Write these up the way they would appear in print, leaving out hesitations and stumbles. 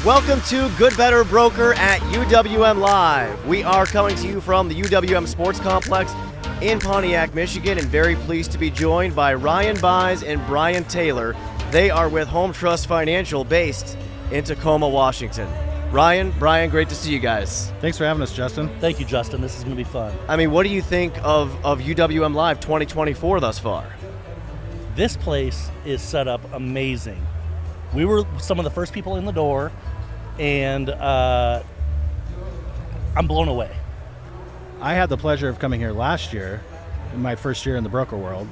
Welcome to Good Better Broker at UWM Live. We are coming to you from the UWM Sports Complex in Pontiac, Michigan, and very pleased to be joined by Ryan Buys and Bryon Taylor. They are with Home Trust Financial based in Tacoma, Washington. Ryan, Bryon, great to see you guys. Thanks for having us, Justin. Thank you, Justin. This is going to be fun. I mean, what do you think of UWM Live 2024 thus far? This place is set up amazing. We were some of the first people in the door, and I'm blown away. I had the pleasure of coming here last year, in my first year in the broker world,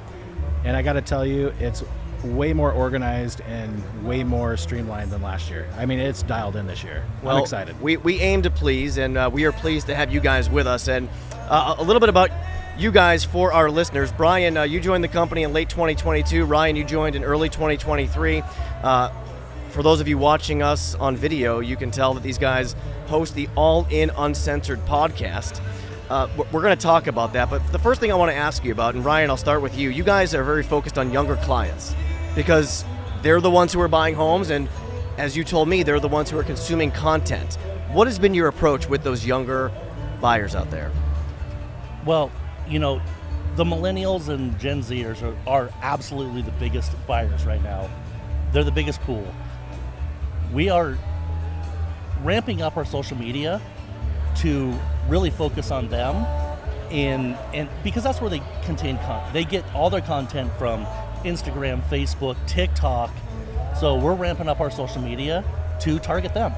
and I got to tell you, it's way more organized and way more streamlined than last year. I mean, it's dialed in this year. Well, I'm excited. We aim to please, and we are pleased to have you guys with us. And a little bit about you guys for our listeners. Bryon, you joined the company in late 2022. Ryan, you joined in early 2023. For those of you watching us on video, you can tell that these guys host the All In Uncensored podcast. We're going to talk about that, but the first thing I want to ask you about, and Ryan, I'll start with you. You guys are very focused on younger clients because they're the ones who are buying homes, and as you told me, they're the ones who are consuming content. What has been your approach with those younger buyers out there? Well, you know, the millennials and Gen Zers are absolutely the biggest buyers right now. They're the biggest pool. We are ramping up our social media to really focus on them, and because that's where they contain content. They get all their content from Instagram, Facebook, TikTok. So we're ramping up our social media to target them.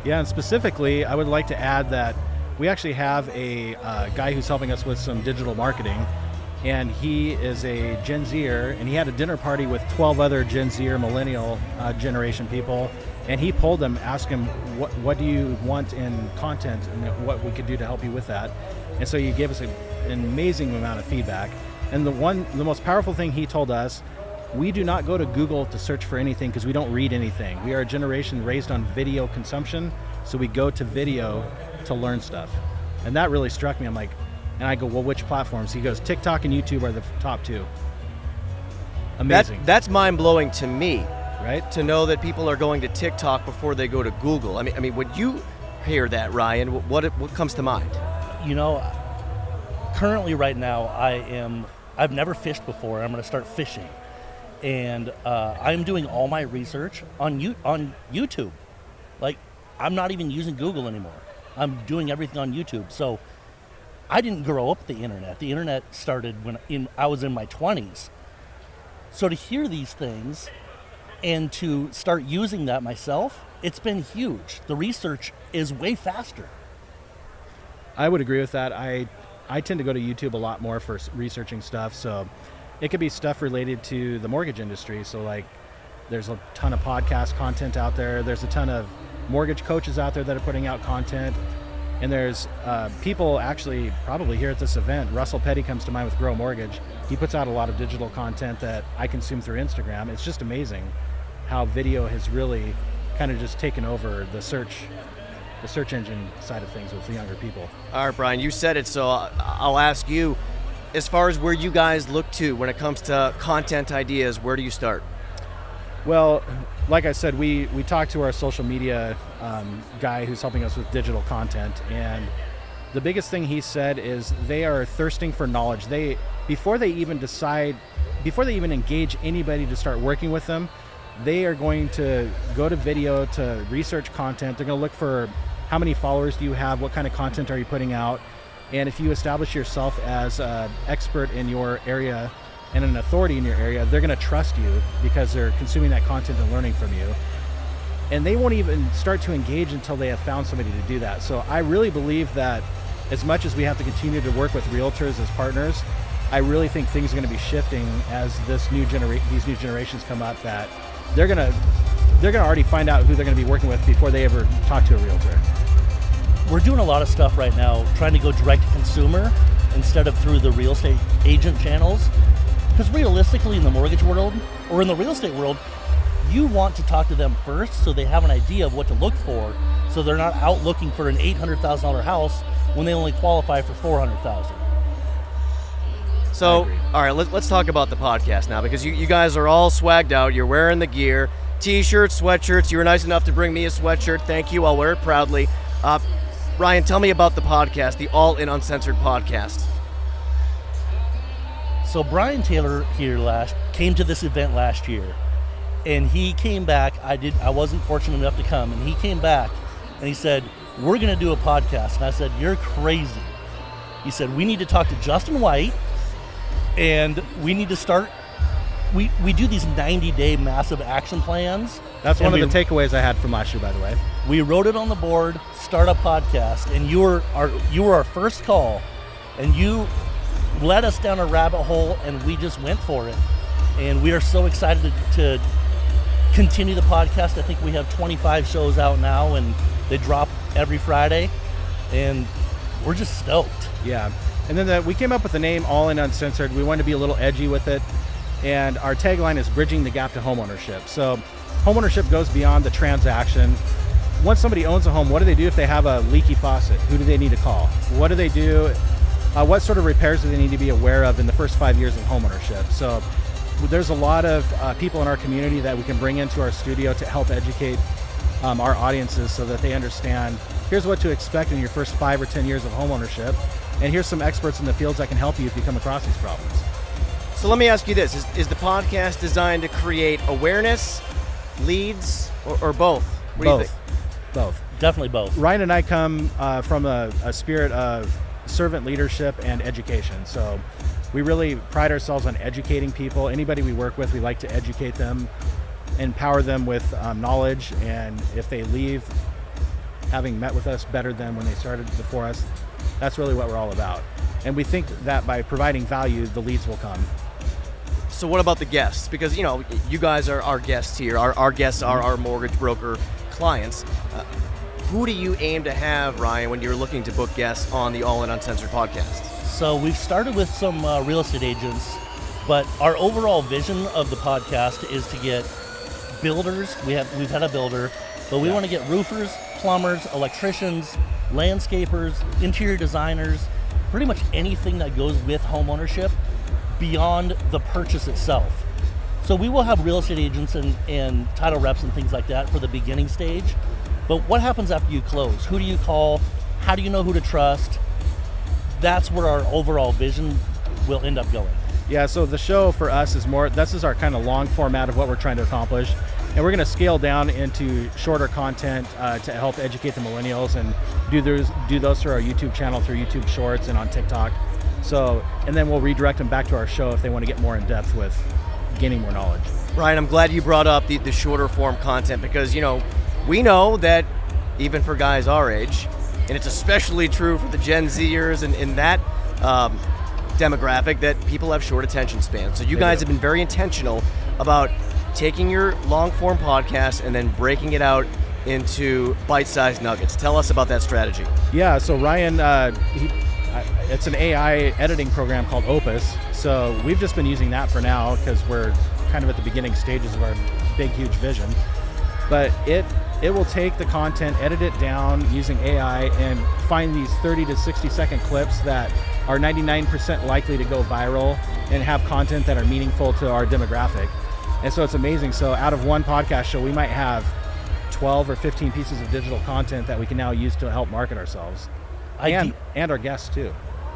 Yeah, and specifically, I would like to add that we actually have a guy who's helping us with some digital marketing, and he is a Gen Zer, and he had a dinner party with 12 other Gen Zer millennial generation people, and he polled them, asked him, what do you want in content and what we could do to help you with that. And so he gave us an amazing amount of feedback. And the most powerful thing he told us, we do not go to Google to search for anything because we don't read anything. We are a generation raised on video consumption, so we go to video to learn stuff. And that really struck me. I'm like, and I go, well, which platforms? He goes, TikTok and YouTube are the top two. Amazing. That's mind-blowing to me. Right? To know that people are going to TikTok before they go to Google. I mean, when you hear that, Ryan, what comes to mind? You know, currently right now, I've never fished before. I'm going to start fishing, and I'm doing all my research on YouTube. Like, I'm not even using Google anymore. I'm doing everything on YouTube. So I didn't grow up with the internet. The internet started when I was in my 20s. So to hear these things and to start using that myself, it's been huge. The research is way faster. I would agree with that. I tend to go to YouTube a lot more for researching stuff. So it could be stuff related to the mortgage industry. So like there's a ton of podcast content out there. There's a ton of mortgage coaches out there that are putting out content. And there's people actually probably here at this event. Russell Petty comes to mind with Grow Mortgage. He puts out a lot of digital content that I consume through Instagram. It's just amazing how video has really kind of just taken over the search engine side of things with the younger people. All right, Bryon, you said it, so I'll ask you, as far as where you guys look to when it comes to content ideas, where do you start? Well, like I said, we talked to our social media guy who's helping us with digital content, and the biggest thing he said is they are thirsting for knowledge. Before they even engage anybody to start working with them, they are going to go to video to research content. They're going to look for how many followers do you have, what kind of content are you putting out, and if you establish yourself as an expert in your area and an authority in your area, they're going to trust you because they're consuming that content and learning from you. And they won't even start to engage until they have found somebody to do that. So I really believe that as much as we have to continue to work with realtors as partners, I really think things are going to be shifting as these new generations come up, that they're gonna already find out who they're going to be working with before they ever talk to a realtor. We're doing a lot of stuff right now, trying to go direct to consumer instead of through the real estate agent channels. Because realistically, in the mortgage world or in the real estate world, you want to talk to them first so they have an idea of what to look for, so they're not out looking for an $800,000 house when they only qualify for $400,000. So, all right, let's talk about the podcast now, because you guys are all swagged out. You're wearing the gear. T-shirts, sweatshirts. You were nice enough to bring me a sweatshirt. Thank you. I'll wear it proudly. Ryan, tell me about the podcast, the All In Uncensored podcast. So Bryon Taylor here came to this event last year, and he came back. I wasn't fortunate enough to come, and he came back and he said, "We're going to do a podcast." And I said, "You're crazy." He said, "We need to talk to Justin White, and we need to start." We do these 90-day massive action plans. That's one of the takeaways I had from last year, by the way. We wrote it on the board, start a podcast, and you were our first call, and you led us down a rabbit hole, and we just went for it. And we are so excited to continue the podcast. I think we have 25 shows out now, and they drop every Friday, and we're just stoked. Yeah. And then we came up with the name All In Uncensored. We wanted to be a little edgy with it, and our tagline is bridging the gap to homeownership. So homeownership goes beyond the transaction. Once somebody owns a home, what do they do if they have a leaky faucet? Who do they need to call? What do they do? What sort of repairs do they need to be aware of in the first 5 years of homeownership? So there's a lot of people in our community that we can bring into our studio to help educate our audiences so that they understand, here's what to expect in your first 5 or 10 years of homeownership, and here's some experts in the fields that can help you if you come across these problems. So let me ask you this. Is the podcast designed to create awareness, leads, or both? What do you think? Both. Definitely both. Ryan and I come from a spirit of servant leadership and education. So we really pride ourselves on educating people. Anybody we work with, we like to educate them, empower them with knowledge, and if they leave having met with us better than when they started before us, that's really what we're all about. And we think that by providing value, the leads will come. So what about the guests? Because, you know, you guys are our guests here. Our guests are our mortgage broker clients. Who do you aim to have, Ryan, when you're looking to book guests on the All In Uncensored podcast? So we've started with some real estate agents, but our overall vision of the podcast is to get builders. We've had a builder, but we want to get roofers, plumbers, electricians, landscapers, interior designers, pretty much anything that goes with homeownership beyond the purchase itself. So we will have real estate agents and title reps and things like that for the beginning stage. But what happens after you close? Who do you call? How do you know who to trust? That's where our overall vision will end up going. Yeah, so the show for us is this is our kind of long format of what we're trying to accomplish. And we're going to scale down into shorter content to help educate the millennials and do those through our YouTube channel, through YouTube Shorts, and on TikTok. So, and then we'll redirect them back to our show if they want to get more in depth with gaining more knowledge. Ryan, I'm glad you brought up the shorter form content because, you know, we know that even for guys our age, and it's especially true for the Gen Zers and in that demographic, that people have short attention spans. So you guys have been very intentional about taking your long-form podcast and then breaking it out into bite-sized nuggets. Tell us about that strategy. Yeah, so Ryan, it's an AI editing program called Opus. So we've just been using that for now because we're kind of at the beginning stages of our big, huge vision. But it will take the content, edit it down using AI, and find these 30 to 60 second clips that are 99% likely to go viral and have content that are meaningful to our demographic. And so it's amazing. So out of one podcast show, we might have 12 or 15 pieces of digital content that we can now use to help market ourselves and our guests too.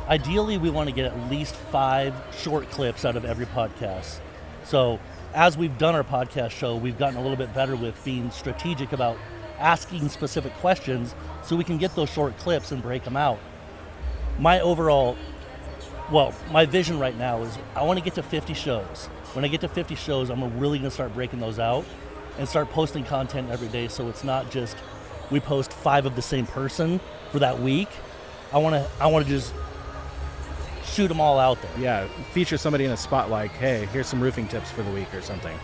Ideally, we want to get at least 5 short clips out of every podcast. So as we've done our podcast show, we've gotten a little bit better with being strategic about asking specific questions so we can get those short clips and break them out. My vision right now is I want to get to 50 shows. When I get to 50 shows, I'm really going to start breaking those out and start posting content every day so it's not just we post 5 of the same person for that week. I want to just shoot them all out there. Yeah, feature somebody in a spot like, hey, here's some roofing tips for the week or something.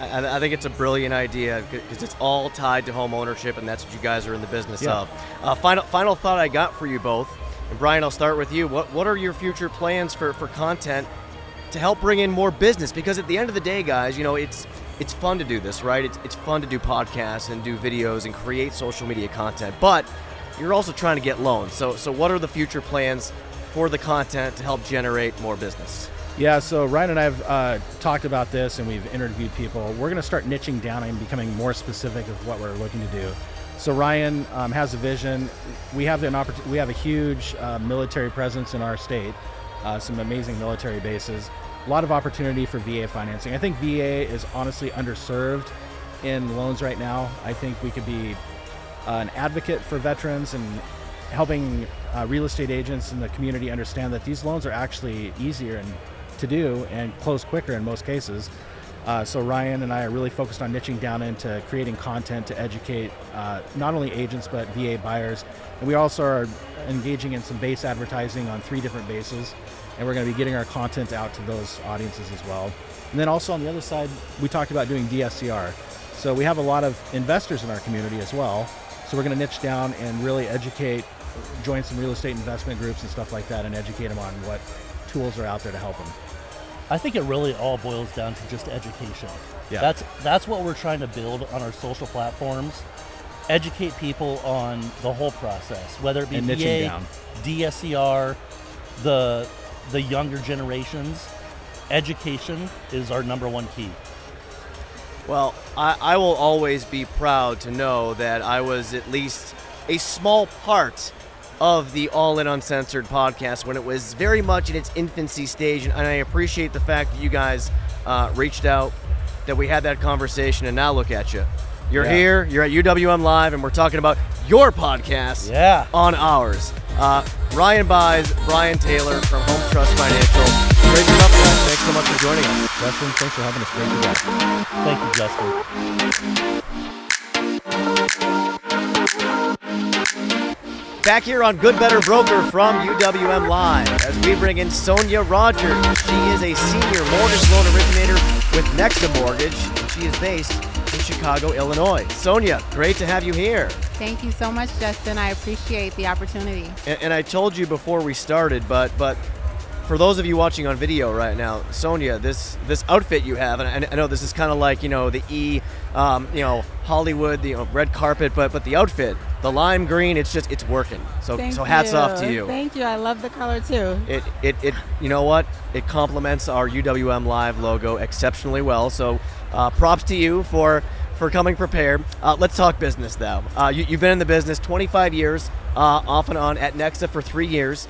I think it's a brilliant idea because it's all tied to home ownership, and that's what you guys are in the business of. Final thought I got for you both, and Bryon, I'll start with you. What are your future plans for content to help bring in more business? Because at the end of the day, guys, you know, it's fun to do this, right? It's fun to do podcasts and do videos and create social media content, but you're also trying to get loans. So what are the future plans for the content to help generate more business? Yeah, so Ryan and I have talked about this, and we've interviewed people. We're going to start niching down and becoming more specific of what we're looking to do. So Ryan has a vision. We have we have a huge military presence in our state, some amazing military bases, a lot of opportunity for VA financing. I think VA is honestly underserved in loans right now. I think we could be an advocate for veterans and helping real estate agents in the community understand that these loans are actually easier to do and close quicker in most cases. So Ryan and I are really focused on niching down into creating content to educate not only agents but VA buyers. And we also are engaging in some base advertising on 3 different bases, and we're going to be getting our content out to those audiences as well. And then also on the other side, we talked about doing DSCR. So we have a lot of investors in our community as well. So we're going to niche down and really educate, join some real estate investment groups and stuff like that, and educate them on what tools are out there to help them. I think it really all boils down to just education. Yeah. That's what we're trying to build on our social platforms. Educate people on the whole process, whether it be VA, DSCR, the younger generations. Education is our number one key. Well, I will always be proud to know that I was at least a small part of the All In Uncensored podcast when it was very much in its infancy stage, and I appreciate the fact that you guys reached out, that we had that conversation, and now look at you. You're here, you're at UWM Live, and we're talking about your podcast on ours. Ryan Buys, Bryon Taylor from Home Trust Financial. Great stuff, guys. Thanks so much for joining us. Justin, thanks for having us. Great to go. Thank you, Justin. Back here on Good Better Broker from UWM Live as we bring in Sonya Rodgers. She is a senior mortgage loan originator with Nexa Mortgage, and she is based in Chicago, Illinois. Sonya, great to have you here. Thank you so much, Justin. I appreciate the opportunity. And I told you before we started, but for those of you watching on video right now, Sonya, this outfit you have, and I know this is kind of like, the Hollywood, red carpet, but the outfit, the lime green, it's working. So hats off to you. Thank you. I love the color too. It you know what? It complements our UWM Live logo exceptionally well. So props to you for coming prepared. Let's talk business though. You've been in the business 25 years, off and on at Nexa for 3 years.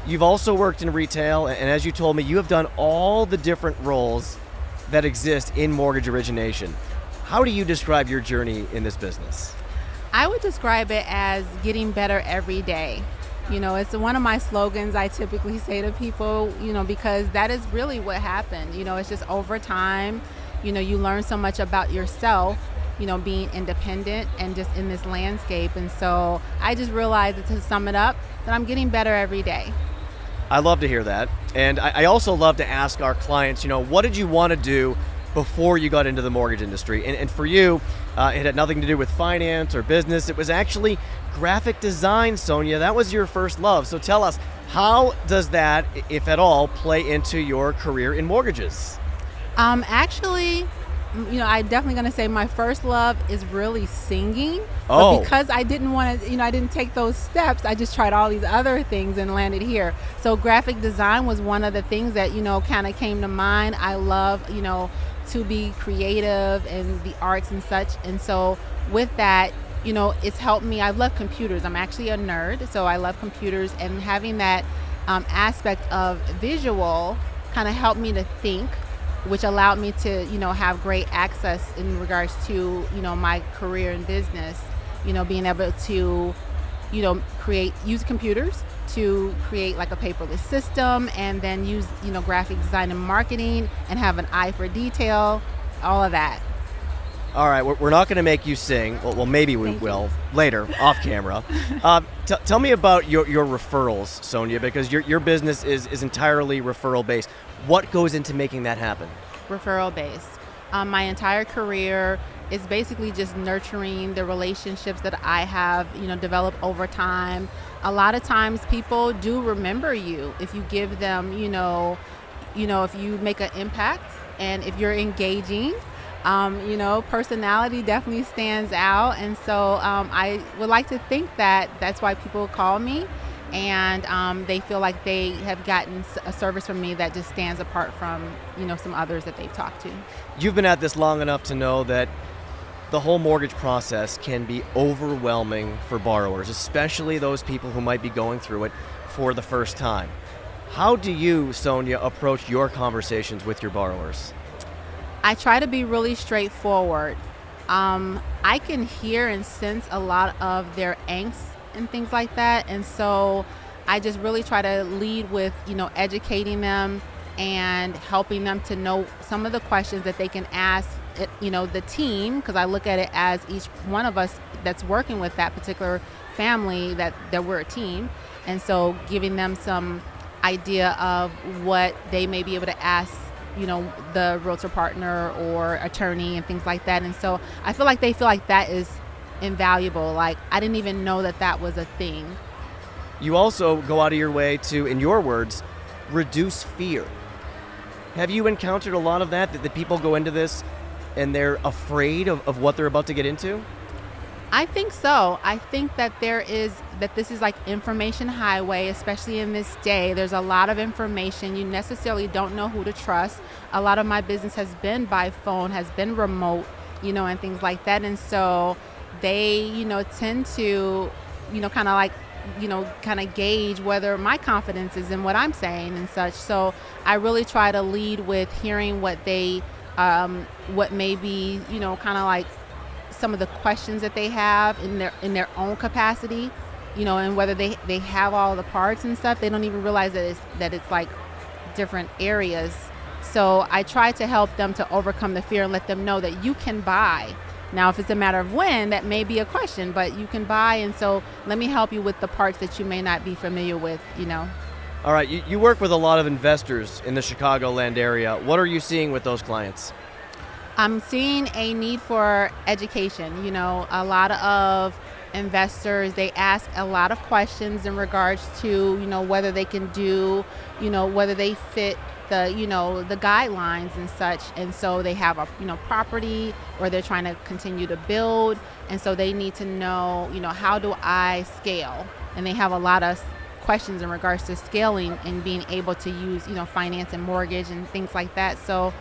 You've also worked in retail, and as you told me, you have done all the different roles that exist in mortgage origination. How do you describe your journey in this business? I would describe it as getting better every day. It's one of my slogans I typically say to people, because that is really what happened. It's just over time, you learn so much about yourself, being independent and just in this landscape. And so I just realized that, to sum it up, that I'm getting better every day. I love to hear that. And I also love to ask our clients, what did you want to do before you got into the mortgage industry? And for you, it had nothing to do with finance or business. It was actually graphic design, Sonya. That was your first love. So tell us, how does that, if at all, play into your career in mortgages? Actually, I'm definitely going to say my first love is really singing. Oh. But because I didn't want to, I didn't take those steps, I just tried all these other things and landed here. So graphic design was one of the things that, kind of came to mind. I love, to be creative and the arts and such. And so with that, it's helped me. I love computers. I'm actually a nerd, so I love computers, and having that aspect of visual kind of helped me to think, which allowed me to, have great access in regards to, my career in business, being able to, use computers to create like a paperless system, and then use, graphic design and marketing, and have an eye for detail, all of that. All right, we're not going to make you sing. Well, maybe we will later, off camera. Tell me about your referrals, Sonya, because your business is entirely referral based. What goes into making that happen? Referral based. My entire career is basically just nurturing the relationships that I have, developed over time. A lot of times people do remember you if you give them, if you make an impact, and if you're engaging. Personality definitely stands out. And so I would like to think that that's why people call me. and they feel like they have gotten a service from me that just stands apart from, some others that they've talked to. You've been at this long enough to know that the whole mortgage process can be overwhelming for borrowers, especially those people who might be going through it for the first time. How do you, Sonya, approach your conversations with your borrowers? I try to be really straightforward. I can hear and sense a lot of their angst and things like that, and so I just really try to lead with, educating them and helping them to know some of the questions that they can ask, the team, because I look at it as each one of us that's working with that particular family, that we're a team, and so giving them some idea of what they may be able to ask, the realtor partner or attorney and things like that. And so I feel like they feel like that is invaluable. Like, I didn't even know that was a thing. You also go out of your way to, in your words, reduce fear. Have you encountered a lot of that the people go into this and they're afraid of what they're about to get into? I think so. I think that this is like information highway, especially in this day. There's a lot of information. You necessarily don't know who to trust. A lot of my business has been by phone, has been remote, and things like that. And so they, tend to, kind of gauge whether my confidence is in what I'm saying and such. So I really try to lead with hearing what they, what may be, kind of like some of the questions that they have in their own capacity, and whether they have all the parts and stuff. They don't even realize that it's like different areas. So I try to help them to overcome the fear and let them know that you can buy. Now, if it's a matter of when, that may be a question, but you can buy, and so let me help you with the parts that you may not be familiar with, All right, you work with a lot of investors in the Chicagoland area. What are you seeing with those clients? I'm seeing a need for education. A lot of investors, they ask a lot of questions in regards to, whether they can do, whether they fit the guidelines and such. And so they have a, property, or they're trying to continue to build. And so they need to know, how do I scale? And they have a lot of questions in regards to scaling and being able to use, finance and mortgage and things like that. So,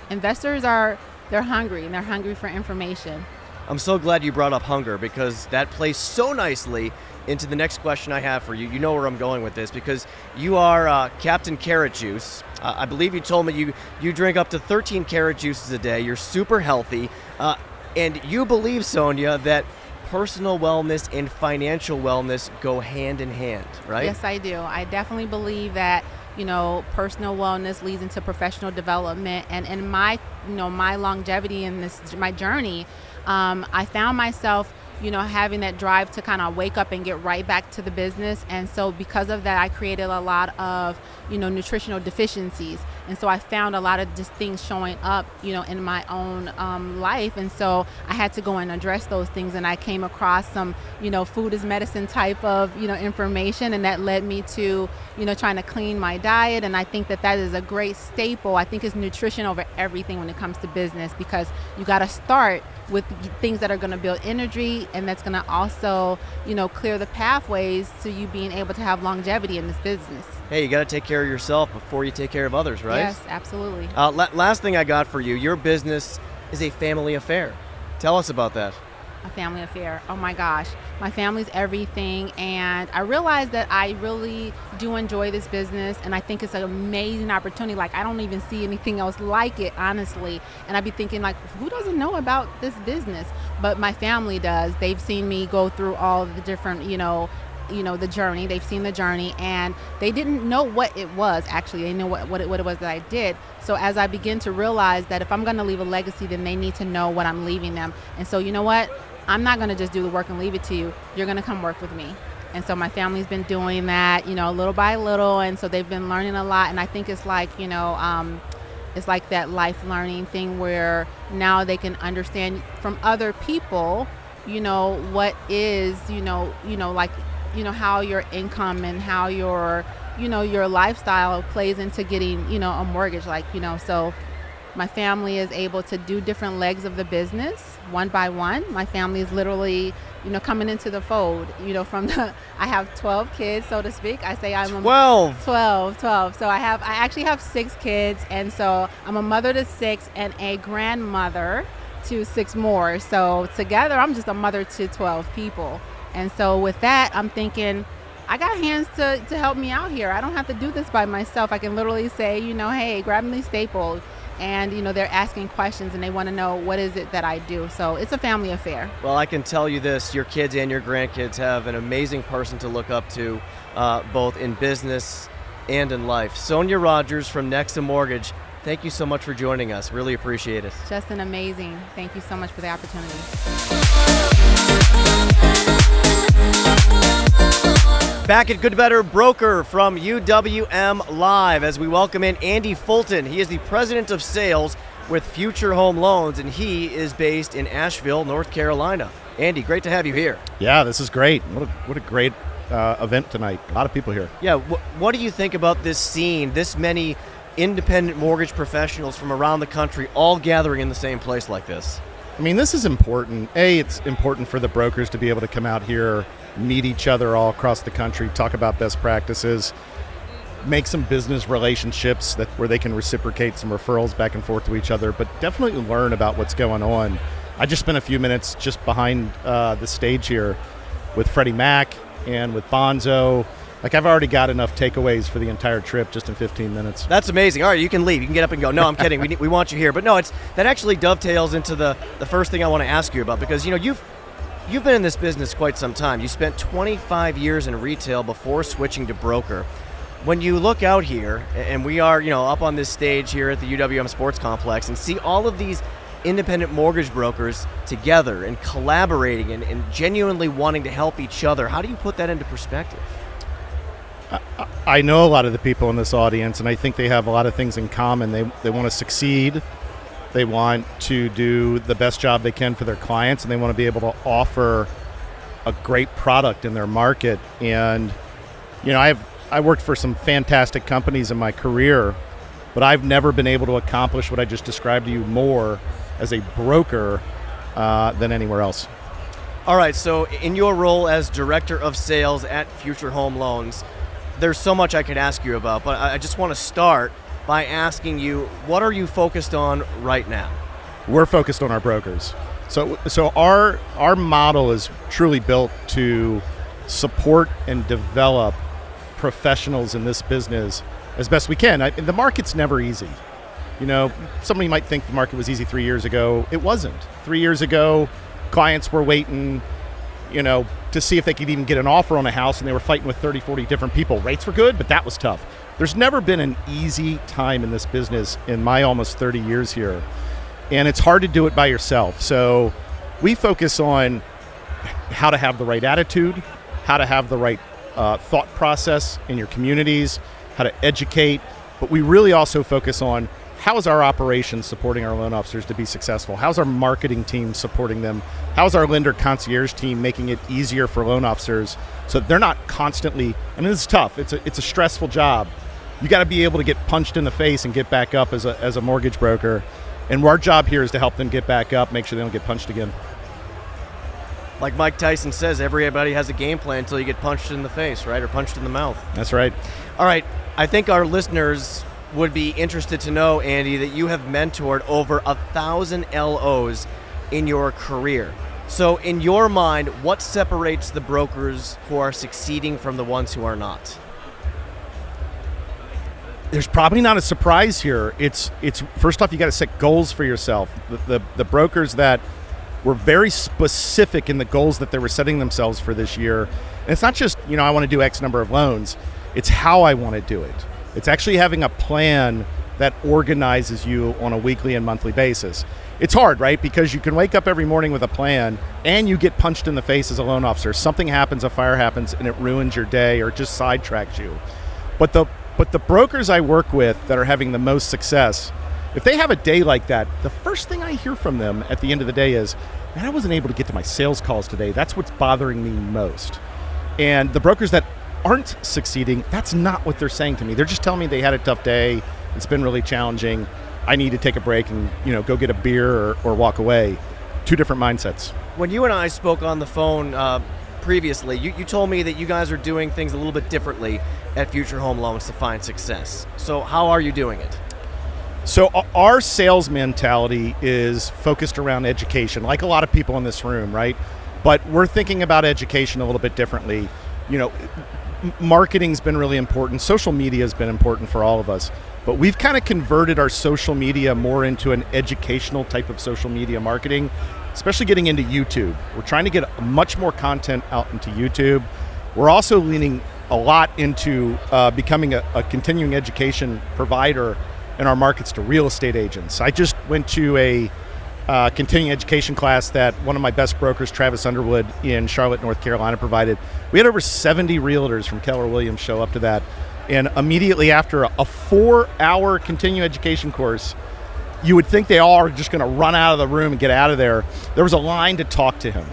investors they're hungry, and they're hungry for information. I'm so glad you brought up hunger, because that plays so nicely into the next question I have for you. You know where I'm going with this, because you are Captain Carrot Juice. I believe you told me you drink up to 13 carrot juices a day. You're super healthy. And you believe, Sonya, that personal wellness and financial wellness go hand in hand, right? Yes, I do. I definitely believe that personal wellness leads into professional development, and my longevity in my journey, I found myself, having that drive to kind of wake up and get right back to the business. And so because of that, I created a lot of, nutritional deficiencies. And so I found a lot of just things showing up, in my own life. And so I had to go and address those things. And I came across some, food is medicine type of, information. And that led me to, trying to clean my diet. And I think that is a great staple. I think it's nutrition over everything when it comes to business, because you got to start with things that are going to build energy, and that's going to also, clear the pathways to you being able to have longevity in this business. Hey, you got to take care of yourself before you take care of others, right? Yes, absolutely. Last thing I got for you, your business is a family affair. Tell us about that. A family affair. Oh my gosh. My family's everything, and I realize that I really do enjoy this business, and I think it's an amazing opportunity. Like, I don't even see anything else like it, honestly. And I'd be thinking, like, who doesn't know about this business? But my family does. They've seen me go through all the different, the journey. They've seen the journey, and they didn't know what it was. Actually, they knew what it was that I did. So as I begin to realize that if I'm going to leave a legacy, then they need to know what I'm leaving them. And so, you know what? I'm not going to just do the work and leave it to you. You're going to come work with me. And so my family's been doing that, little by little. And so they've been learning a lot. And I think it's like, it's like that life learning thing where now they can understand from other people, what is, how your income and how your lifestyle plays into getting, a mortgage, so My family is able to do different legs of the business one by one. My family is literally, coming into the fold, I have 12 kids, so to speak. I say I'm 12. 12. So I actually have 6 kids, and so I'm a mother to 6 and a grandmother to 6 more. So together, I'm just a mother to 12 people. And so with that, I'm thinking, I got hands to help me out here. I don't have to do this by myself. I can literally say, hey, grab me Staples. And, they're asking questions and they want to know what is it that I do. So it's a family affair. Well, I can tell you this, your kids and your grandkids have an amazing person to look up to, both in business and in life. Sonya Rodgers from Next to Mortgage, thank you so much for joining us. Really appreciate it. Justin, amazing. Thank you so much for the opportunity. Back at Good Better Broker from UWM Live as we welcome in Andy Fulton. He is the president of sales with Future Home Loans, and he is based in Asheville, North Carolina. Andy, great to have you here. Yeah, this is great. What a great event tonight. A lot of people here. Yeah, what do you think about this scene, this many independent mortgage professionals from around the country all gathering in the same place like this? I mean, this is important. It's important for the brokers to be able to come out here, meet each other all across the country, talk about best practices, make some business relationships where they can reciprocate some referrals back and forth to each other, but definitely learn about what's going on. I just spent a few minutes just behind the stage here with Freddie Mac and with Bonzo. Like, I've already got enough takeaways for the entire trip just in 15 minutes. That's amazing. All right, you can leave. You can get up and go. No, I'm kidding. We want you here. But no, that actually dovetails into the first thing I want to ask you about, because you've been in this business quite some time. You spent 25 years in retail before switching to broker. When you look out here, and we are up on this stage here at the UWM Sports Complex, and see all of these independent mortgage brokers together and collaborating and genuinely wanting to help each other, how do you put that into perspective? I know a lot of the people in this audience, and I think they have a lot of things in common. They want to succeed. They want to do the best job they can for their clients, and they want to be able to offer a great product in their market. And, I worked for some fantastic companies in my career, but I've never been able to accomplish what I just described to you more as a broker than anywhere else. All right, so in your role as Director of Sales at Future Home Loans, there's so much I could ask you about, but I just want to start by asking you, what are you focused on right now? We're focused on our brokers. So our model is truly built to support and develop professionals in this business as best we can. The market's never easy. Somebody might think the market was easy 3 years ago. It wasn't. 3 years ago, clients were waiting, to see if they could even get an offer on a house, and they were fighting with 30, 40 different people. Rates were good, but that was tough. There's never been an easy time in this business in my almost 30 years here, and it's hard to do it by yourself. So we focus on how to have the right attitude, how to have the right thought process in your communities, how to educate, but we really also focus on how is our operations supporting our loan officers to be successful? How's our marketing team supporting them? How's our lender concierge team making it easier for loan officers so that they're not constantly, this is tough, it's a stressful job. You got to be able to get punched in the face and get back up as a mortgage broker. And our job here is to help them get back up, make sure they don't get punched again. Like Mike Tyson says, everybody has a game plan until you get punched in the face, right? Or punched in the mouth. That's right. All right, I think our listeners would be interested to know, Andy, that you have mentored over 1,000 LOs in your career. So in your mind, what separates the brokers who are succeeding from the ones who are not? There's probably not a surprise here. It's first off, you got to set goals for yourself. The brokers that were very specific in the goals that they were setting themselves for this year. And it's not just, I want to do X number of loans. It's how I want to do it. It's actually having a plan that organizes you on a weekly and monthly basis. It's hard, right? Because you can wake up every morning with a plan and you get punched in the face as a loan officer. Something happens, a fire happens, and it ruins your day or just sidetracks you. But the brokers I work with that are having the most success, if they have a day like that, the first thing I hear from them at the end of the day is, man, I wasn't able to get to my sales calls today. That's what's bothering me most. And the brokers that aren't succeeding, that's not what they're saying to me. They're just telling me they had a tough day. It's been really challenging. I need to take a break and go get a beer or walk away. Two different mindsets. When you and I spoke on the phone previously, you told me that you guys are doing things a little bit differently at Future Home Loans to find success. So how are you doing it? So our sales mentality is focused around education, like a lot of people in this room, right? But we're thinking about education a little bit differently. Marketing's been really important. Social media has been important for all of us. But we've kind of converted our social media more into an educational type of social media marketing, especially getting into YouTube. We're trying to get much more content out into YouTube. We're also leaning a lot into becoming a continuing education provider in our markets to real estate agents. I just went to a continuing education class that one of my best brokers, Travis Underwood in Charlotte, North Carolina, provided. We had over 70 realtors from Keller Williams show up to that. And immediately after a 4-hour continuing education course, you would think they all are just going to run out of the room and get out of there. There was a line to talk to him.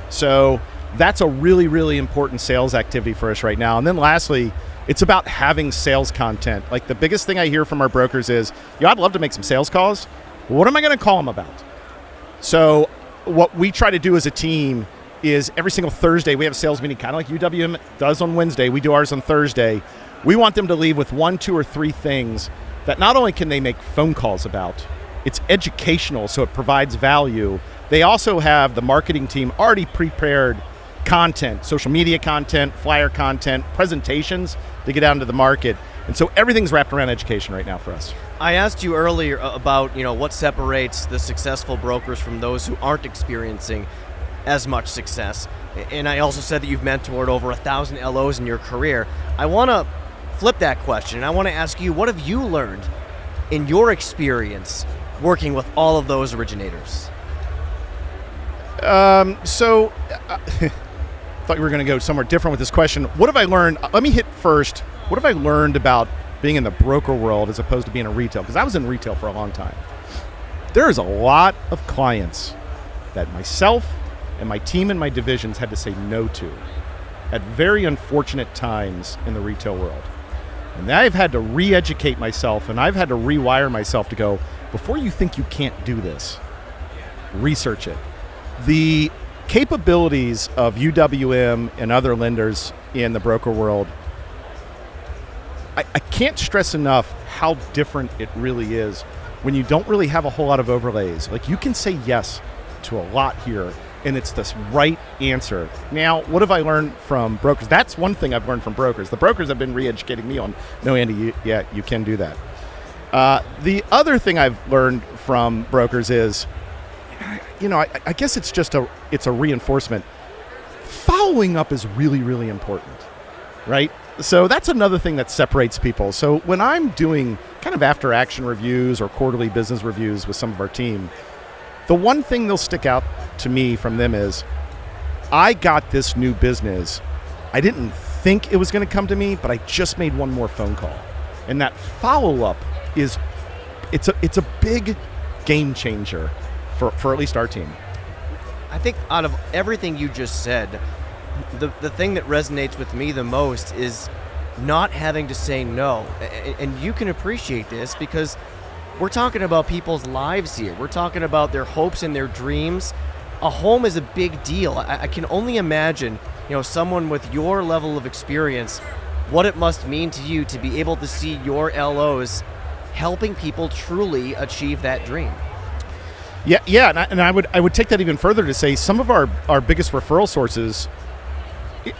So that's a really, really important sales activity for us right now. And then lastly, it's about having sales content. Like the biggest thing I hear from our brokers is, I'd love to make some sales calls. What am I going to call them about? So what we try to do as a team is every single Thursday, we have a sales meeting, kind of like UWM does on Wednesday. We do ours on Thursday. We want them to leave with 1, 2, or 3 things that not only can they make phone calls about, it's educational, so it provides value. They also have the marketing team already prepared content, social media content, flyer content, presentations to get out into the market. And so everything's wrapped around education right now for us. I asked you earlier about what separates the successful brokers from those who aren't experiencing as much success. And I also said that you've mentored over 1,000 LOs in your career. I want to flip that question. I want to ask you, what have you learned in your experience working with all of those originators? I thought you were going to go somewhere different with this question. What have I learned? Let me hit first. What have I learned about being in the broker world as opposed to being in retail? Because I was in retail for a long time. There's a lot of clients that myself and my team and my divisions had to say no to at very unfortunate times in the retail world. And I've had to re-educate myself, and I've had to rewire myself to go, before you think you can't do this, research it. The capabilities of UWM and other lenders in the broker world, I can't stress enough how different it really is when you don't really have a whole lot of overlays. Like, you can say yes to a lot here, and it's this right answer. Now, what have I learned from brokers? That's one thing I've learned from brokers. The brokers have been re-educating me on, no, Andy, you can do that. The other thing I've learned from brokers is, I guess it's a reinforcement. Following up is really, really important, right? So that's another thing that separates people. So when I'm doing kind of after action reviews or quarterly business reviews with some of our team, the one thing they'll stick out to me from them is, I got this new business. I didn't think it was going to come to me, but I just made one more phone call. And that follow-up it's a big game changer for at least our team. I think out of everything you just said, the thing that resonates with me the most is not having to say no. And you can appreciate this because we're talking about people's lives here. We're talking about their hopes and their dreams. A home is a big deal. I can only imagine, someone with your level of experience, what it must mean to you to be able to see your LOs helping people truly achieve that dream. Yeah, and I would take that even further to say some of our biggest referral sources,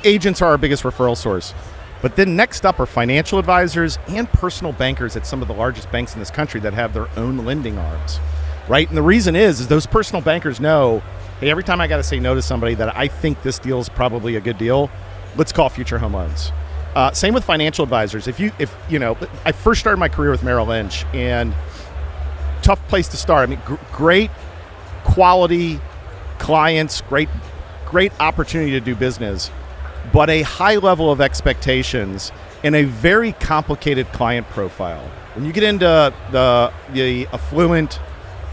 agents are our biggest referral source. But then next up are financial advisors and personal bankers at some of the largest banks in this country that have their own lending arms, right? And the reason is those personal bankers know, hey, every time I got to say no to somebody that I think this deal is probably a good deal, let's call Future Home Loans. Same with financial advisors. I first started my career with Merrill Lynch, and tough place to start. I mean, great quality clients, great opportunity to do business, but a high level of expectations and a very complicated client profile. When you get into the affluent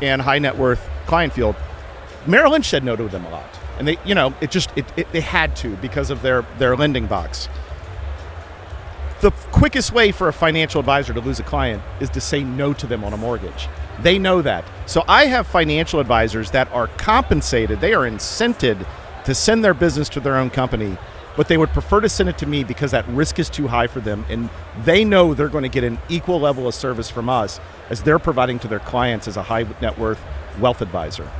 and high net worth client field, Merrill Lynch said no to them a lot, and they had to because of their lending box. The quickest way for a financial advisor to lose a client is to say no to them on a mortgage. They know that. So I have financial advisors that are compensated, they are incented to send their business to their own company, but they would prefer to send it to me because that risk is too high for them, and they know they're going to get an equal level of service from us as they're providing to their clients as a high net worth wealth advisor.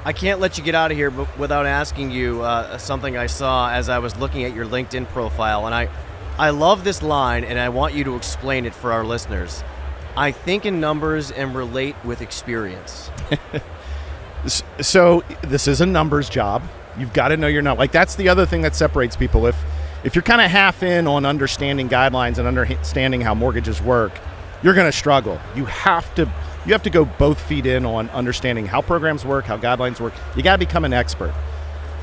I can't let you get out of here without asking you something I saw as I was looking at your LinkedIn profile, and I love this line, and I want you to explain it for our listeners. I think in numbers and relate with experience. So this is a numbers job. You've got to know your numbers. Like, that's the other thing that separates people. If you're kind of half in on understanding guidelines and understanding how mortgages work, you're going to struggle. You have to go both feet in on understanding how programs work, how guidelines work. You got to become an expert.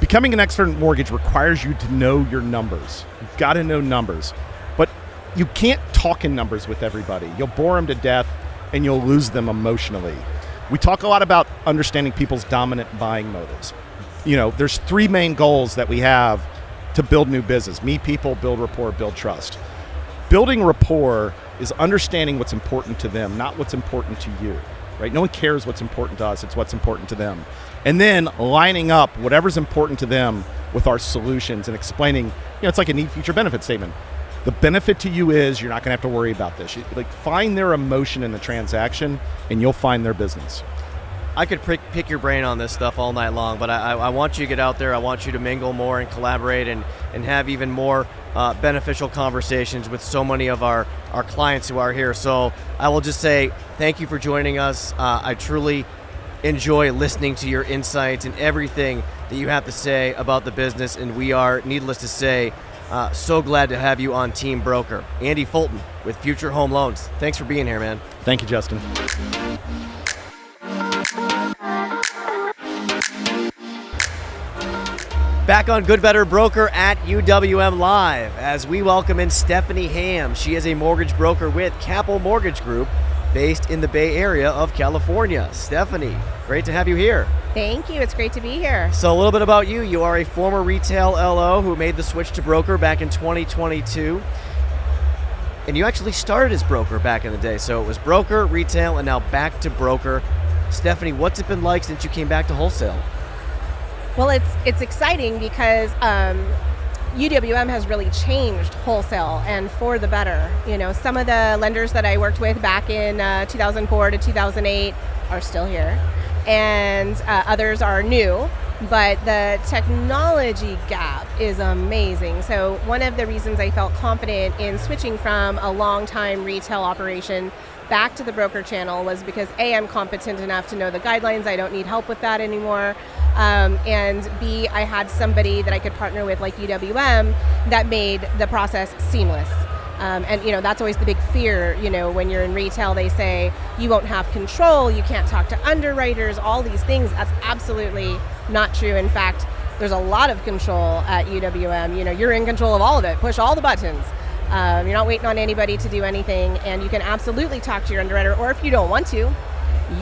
Becoming an expert in mortgage requires you to know your numbers. You've got to know numbers. But you can't talk in numbers with everybody. You'll bore them to death and you'll lose them emotionally. We talk a lot about understanding people's dominant buying motives. You know, there's 3 main goals that we have to build new business. Meet people, build rapport, build trust. Building rapport is understanding what's important to them, not what's important to you, right? No one cares what's important to us, it's what's important to them. And then lining up whatever's important to them with our solutions and explaining, it's like a need, feature, benefit statement. The benefit to you is you're not gonna have to worry about this. Find their emotion in the transaction and you'll find their business. I could pick your brain on this stuff all night long, but I want you to get out there. I want you to mingle more and collaborate and have even more beneficial conversations with so many of our clients who are here. So I will just say thank you for joining us. I truly enjoy listening to your insights and everything that you have to say about the business, and we are, needless to say, so glad to have you on Team Broker. Andy Fulton with Future Home Loans. Thanks for being here, man. Thank you, Justin. Back on Good Better Broker at UWM Live as we welcome in Stephanie Ham. She is a mortgage broker with Capel Mortgage Group based in the Bay Area of California. Stephanie, great to have you here. Thank you. It's great to be here. So a little bit about you. You are a former retail LO who made the switch to broker back in 2022. And you actually started as broker back in the day. So it was broker, retail, and now back to broker. Stephanie, what's it been like since you came back to wholesale? Well, it's exciting because UWM has really changed wholesale and for the better. Some of the lenders that I worked with back in 2004 to 2008 are still here, and others are new, but the technology gap is amazing. So one of the reasons I felt confident in switching from a long-time retail operation back to the broker channel was because A, I'm competent enough to know the guidelines. I don't need help with that anymore. And B, I had somebody that I could partner with like UWM that made the process seamless. And that's always the big fear, when you're in retail, they say you won't have control, you can't talk to underwriters, all these things. That's absolutely not true. In fact, there's a lot of control at UWM. You're in control of all of it, push all the buttons. You're not waiting on anybody to do anything, and you can absolutely talk to your underwriter, or if you don't want to,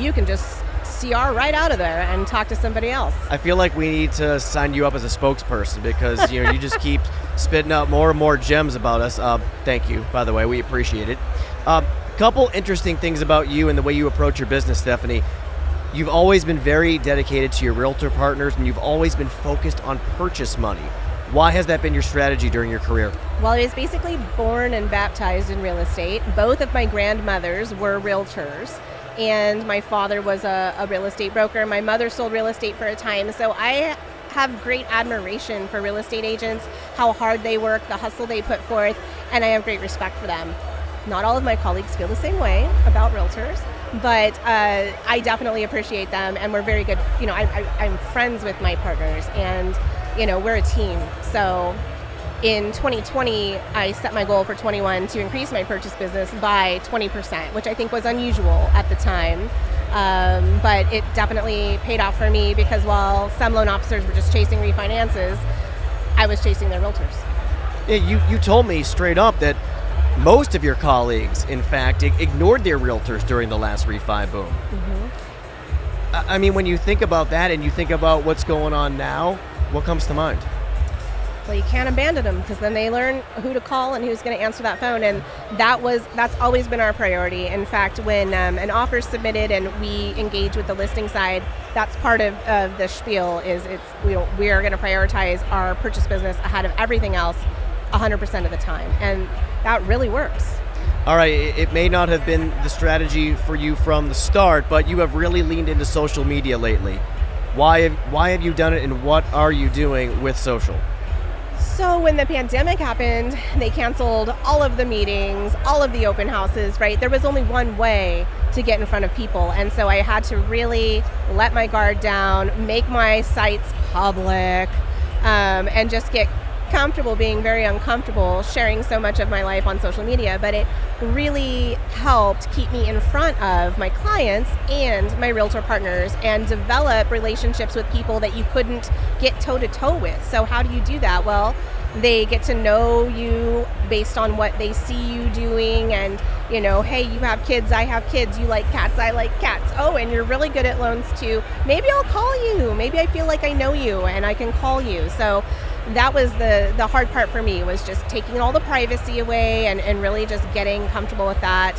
you can just CR right out of there and talk to somebody else. I feel like we need to sign you up as a spokesperson because you just keep spitting out more and more gems about us. Thank you, by the way, we appreciate it. Couple interesting things about you and the way you approach your business, Stephanie. You've always been very dedicated to your realtor partners, and you've always been focused on purchase money. Why has that been your strategy during your career? Well, I was basically born and baptized in real estate. Both of my grandmothers were realtors, and my father was a real estate broker. My mother sold real estate for a time, so I have great admiration for real estate agents, how hard they work, the hustle they put forth, and I have great respect for them. Not all of my colleagues feel the same way about realtors, but I definitely appreciate them, and we're very good. I'm friends with my partners, and we're a team. So in 2020, I set my goal for 21 to increase my purchase business by 20%, which I think was unusual at the time. But it definitely paid off for me because while some loan officers were just chasing refinances, I was chasing their realtors. Yeah, you told me straight up that most of your colleagues, in fact, ignored their realtors during the last refi boom. Mm-hmm. I mean, when you think about that and you think about what's going on now, what comes to mind? Well, you can't abandon them because then they learn who to call and who's going to answer that phone. And that's always been our priority. In fact, when an offer is submitted and we engage with the listing side, that's part of the spiel is we are going to prioritize our purchase business ahead of everything else 100% of the time. And that really works. All right, it may not have been the strategy for you from the start, but you have really leaned into social media lately. Why have you done it, and what are you doing with social? So when the pandemic happened, they canceled all of the meetings, all of the open houses, right? There was only one way to get in front of people. And so I had to really let my guard down, make my sites public, and just get comfortable being very uncomfortable sharing so much of my life on social media. But it really helped keep me in front of my clients and my realtor partners and develop relationships with people that you couldn't get toe-to-toe with. So how do you do that? Well, they get to know you based on what they see you doing, and hey, you have kids, I have kids, you like cats, I like cats. Oh, and you're really good at loans too. Maybe I'll call you. Maybe I feel like I know you and I can call you. So that was the hard part for me, was just taking all the privacy away and really just getting comfortable with that.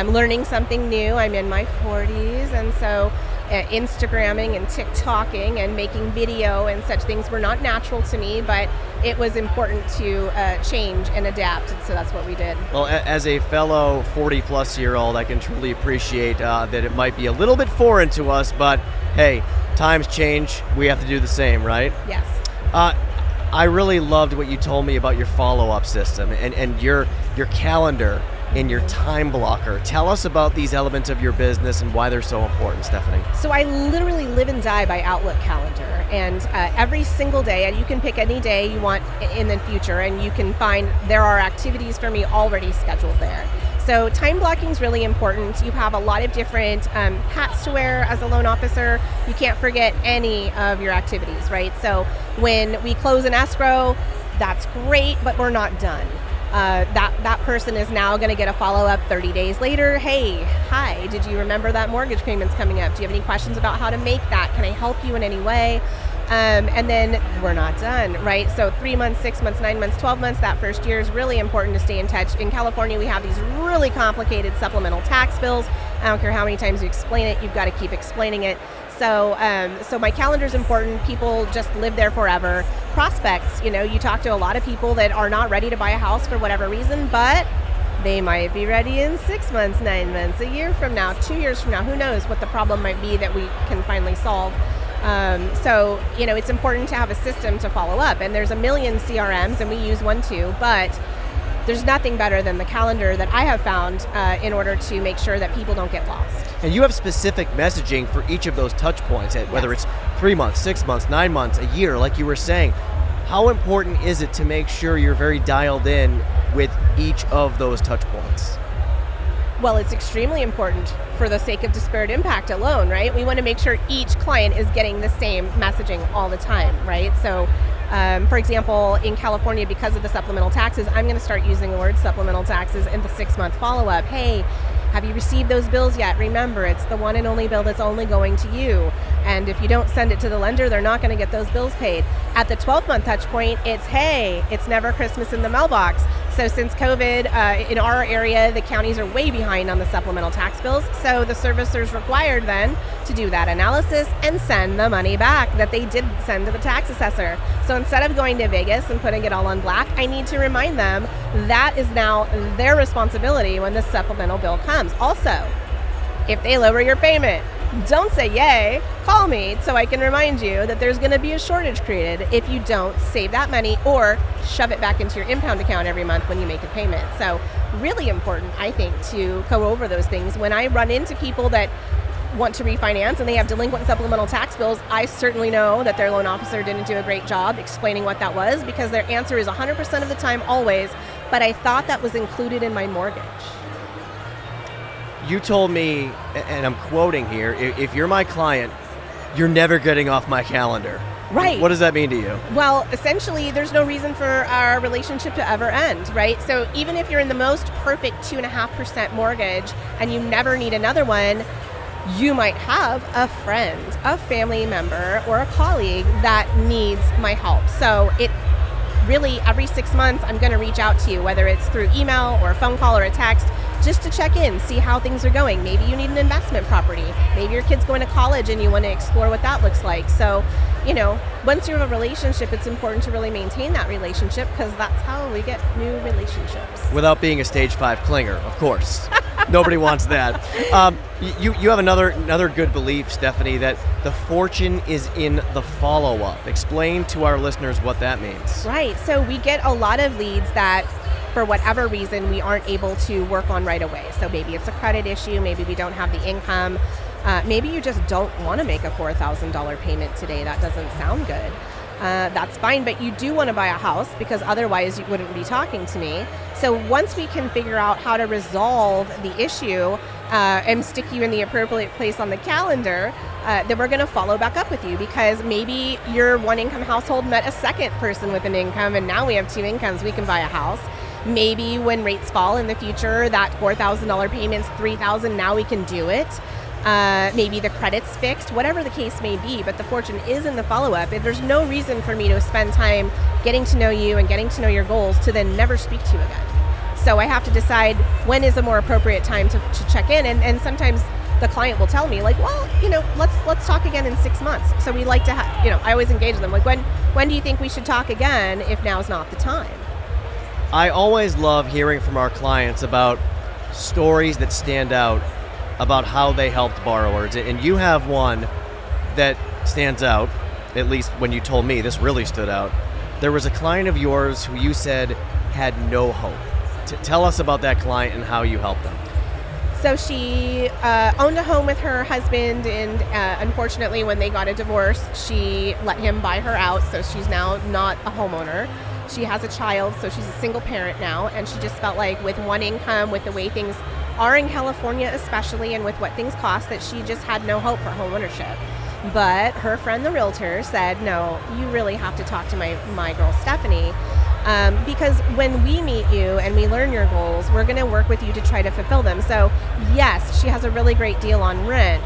Learning something new. I'm in my 40s, and so Instagramming and TikToking and making video and such things were not natural to me, but it was important to change and adapt, so that's what we did. Well, as a fellow 40-plus-year-old, I can truly appreciate that it might be a little bit foreign to us, but hey, times change. We have to do the same, right? Yes. I really loved what you told me about your follow-up system and your calendar and your time blocker. Tell us about these elements of your business and why they're so important, Stephanie. So I literally live and die by Outlook calendar, and every single day, and you can pick any day you want in the future, and you can find there are activities for me already scheduled there. So time blocking is really important. You have a lot of different hats to wear as a loan officer. You can't forget any of your activities, right? So when we close an escrow, that's great, but we're not done. That person is now going to get a follow-up 30 days later. Hey, hi, did you remember that mortgage payment's coming up? Do you have any questions about how to make that? Can I help you in any way? And then we're not done, right? So 3 months, 6 months, 9 months, 12 months, that first year is really important to stay in touch. In California, we have these really complicated supplemental tax bills. I don't care how many times you explain it, you've got to keep explaining it. So my calendar is important. People just live there forever. Prospects, you talk to a lot of people that are not ready to buy a house for whatever reason, but they might be ready in 6 months, 9 months, a year from now, 2 years from now. Who knows what the problem might be that we can finally solve. So it's important to have a system to follow up. And there's a million CRMs, and we use one too, but there's nothing better than the calendar that I have found in order to make sure that people don't get lost. And you have specific messaging for each of those touch points, whether it's 3 months, 6 months, 9 months, a year, like you were saying. How important is it to make sure you're very dialed in with each of those touch points? Well, it's extremely important for the sake of disparate impact alone, right? We want to make sure each client is getting the same messaging all the time, right? So, for example, in California, because of the supplemental taxes, I'm going to start using the word supplemental taxes in the 6-month follow-up. Hey, have you received those bills yet? Remember, it's the one and only bill that's only going to you. And if you don't send it to the lender, they're not going to get those bills paid. At the 12-month touch point, it's, hey, it's never Christmas in the mailbox. So since COVID, in our area, the counties are way behind on the supplemental tax bills. So the servicer's required then to do that analysis and send the money back that they did send to the tax assessor. So instead of going to Vegas and putting it all on black, I need to remind them that is now their responsibility when the supplemental bill comes. Also, if they lower your payment, don't say yay, call me so I can remind you that there's going to be a shortage created if you don't save that money or shove it back into your impound account every month when you make a payment. So really important, I think, to go over those things. When I run into people that want to refinance and they have delinquent supplemental tax bills, I certainly know that their loan officer didn't do a great job explaining what that was, because their answer is 100% of the time always, but I thought that was included in my mortgage. You told me, and I'm quoting here, if you're my client, you're never getting off my calendar. Right. What does that mean to you? Well, essentially, there's no reason for our relationship to ever end, right? So even if you're in the most perfect 2.5% mortgage and you never need another one, you might have a friend, a family member, or a colleague that needs my help. So really every 6 months, I'm going to reach out to you, whether it's through email or a phone call or a text, just to check in, see how things are going. Maybe you need an investment property. Maybe your kid's going to college and you want to explore what that looks like. So, once you have a relationship, it's important to really maintain that relationship, because that's how we get new relationships. Without being a stage 5 clinger, of course. Nobody wants that. You have another good belief, Stephanie, that the fortune is in the follow-up. Explain to our listeners what that means. Right. So we get a lot of leads that, for whatever reason, we aren't able to work on right away. So maybe it's a credit issue. Maybe we don't have the income. Maybe you just don't want to make a $4,000 payment today. That doesn't sound good. That's fine, but you do want to buy a house, because otherwise you wouldn't be talking to me. So once we can figure out how to resolve the issue and stick you in the appropriate place on the calendar, then we're going to follow back up with you, because maybe your one income household met a second person with an income, and now we have 2 incomes, we can buy a house. Maybe when rates fall in the future, that $4,000 payment's $3,000, now we can do it. Maybe the credit's fixed, whatever the case may be, but the fortune is in the follow-up. If there's no reason for me to spend time getting to know you and getting to know your goals to then never speak to you again. So I have to decide when is a more appropriate time to check in, and sometimes the client will tell me, like, well, let's talk again in 6 months. So we like to I always engage them, like, when do you think we should talk again if now's not the time? I always love hearing from our clients about stories that stand out about how they helped borrowers. And you have one that stands out, at least when you told me this really stood out. There was a client of yours who you said had no hope. Tell us about that client and how you helped them. So she owned a home with her husband, and unfortunately when they got a divorce, she let him buy her out, so she's now not a homeowner. She has a child, so she's a single parent now, and she just felt like with one income, with the way things are in California especially, and with what things cost, that she just had no hope for home ownership. But her friend, the realtor, said, no, you really have to talk to my girl, Stephanie, because when we meet you and we learn your goals, we're going to work with you to try to fulfill them. So yes, she has a really great deal on rent,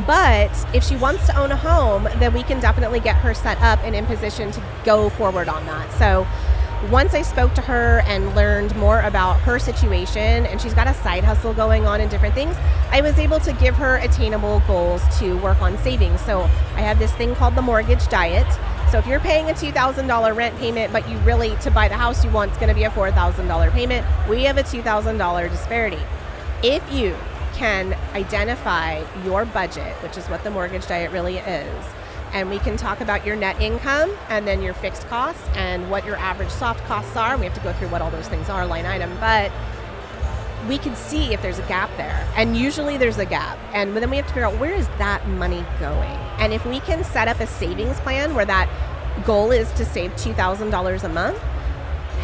but if she wants to own a home, then we can definitely get her set up and in position to go forward on that. So once I spoke to her and learned more about her situation, and she's got a side hustle going on and different things, I was able to give her attainable goals to work on savings. So I have this thing called the mortgage diet. So if you're paying a $2,000 rent payment, but you really, to buy the house you want, it's going to be a $4,000 payment, we have a $2,000 disparity. If you can identify your budget, which is what the mortgage diet really is, and we can talk about your net income and then your fixed costs and what your average soft costs are. We have to go through what all those things are line item, but we can see if there's a gap there. And usually there's a gap. And then we have to figure out, where is that money going? And if we can set up a savings plan where that goal is to save $2,000 a month,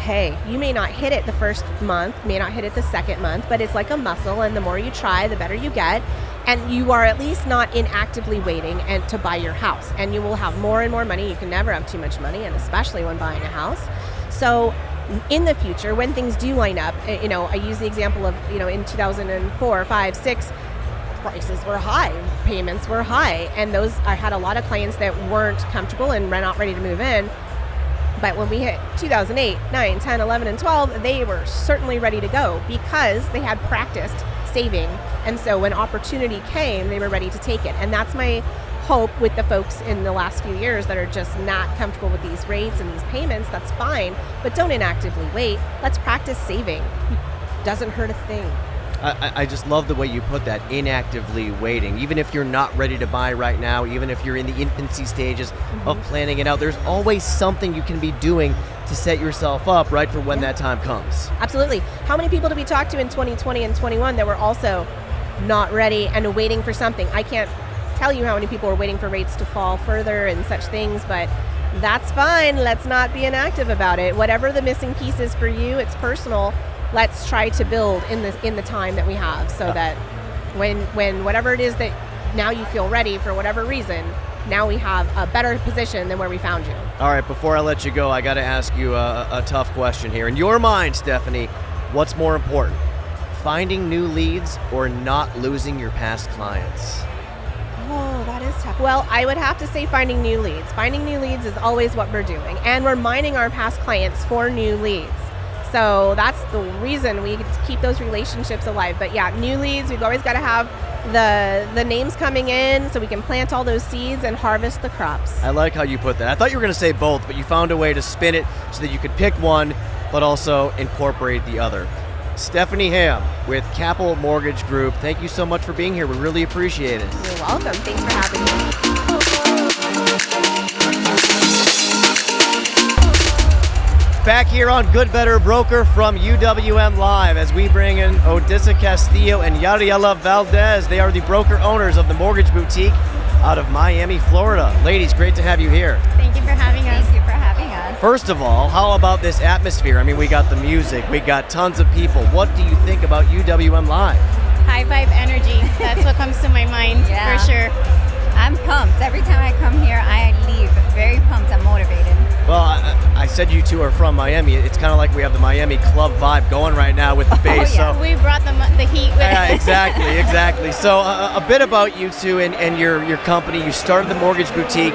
hey, you may not hit it the first month, may not hit it the second month, but it's like a muscle, and the more you try, the better you get. And you are at least not inactively waiting and to buy your house. And you will have more and more money. You can never have too much money, and especially when buying a house. So in the future, when things do line up, I use the example of, in 2004, 5, 6, prices were high, payments were high. And I had a lot of clients that weren't comfortable and were not ready to move in. But when we hit 2008, 9, 10, 11, and 12, they were certainly ready to go because they had practiced saving. And so when opportunity came, they were ready to take it. And that's my hope with the folks in the last few years that are just not comfortable with these rates and these payments. That's fine, but don't inactively wait. Let's practice saving. Doesn't hurt a thing. I just love the way you put that, inactively waiting. Even if you're not ready to buy right now, even if you're in the infancy stages of planning it out, there's always something you can be doing to set yourself up, right, for when that time comes. Absolutely. How many people did we talk to in 2020 and 21 that were also not ready and waiting for something? I can't tell you how many people were waiting for rates to fall further and such things, but that's fine. Let's not be inactive about it. Whatever the missing piece is for you, it's personal. Let's try to build in the time that we have, so that when whatever it is that now you feel ready for whatever reason, now we have a better position than where we found you. All right, before I let you go, I got to ask you a tough question here. In your mind, Stephanie, what's more important, finding new leads or not losing your past clients? Oh, that is tough. Well, I would have to say finding new leads. Finding new leads is always what we're doing, and we're mining our past clients for new leads. So that's the reason we keep those relationships alive. But yeah, new leads, we've always got to have the names coming in so we can plant all those seeds and harvest the crops. I like how you put that. I thought you were going to say both, but you found a way to spin it so that you could pick one, but also incorporate the other. Stephanie Ham with Capital Mortgage Group, thank you so much for being here. We really appreciate it. You're welcome. Thanks for having me. Back here on Good Better Broker from UWM Live as we bring in Odysa Castillo and Yariela Valdes. They are the broker owners of the Mortgage Boutique out of Miami, Florida. Ladies, great to have you here. Thank you for having us. Thank you for having us. First of all, how about this atmosphere? I mean, we got the music, we got tons of people. What do you think about UWM Live? High vibe energy. That's what comes to my mind Yeah. for sure. I'm pumped. Every time I come here, I leave very pumped and motivated. Well, I said you two are from Miami. It's kind of like we have the Miami club vibe going right now with the bass. yeah. So We brought the heat with yeah, exactly. So a bit about you two and your company. You started the Mortgage Boutique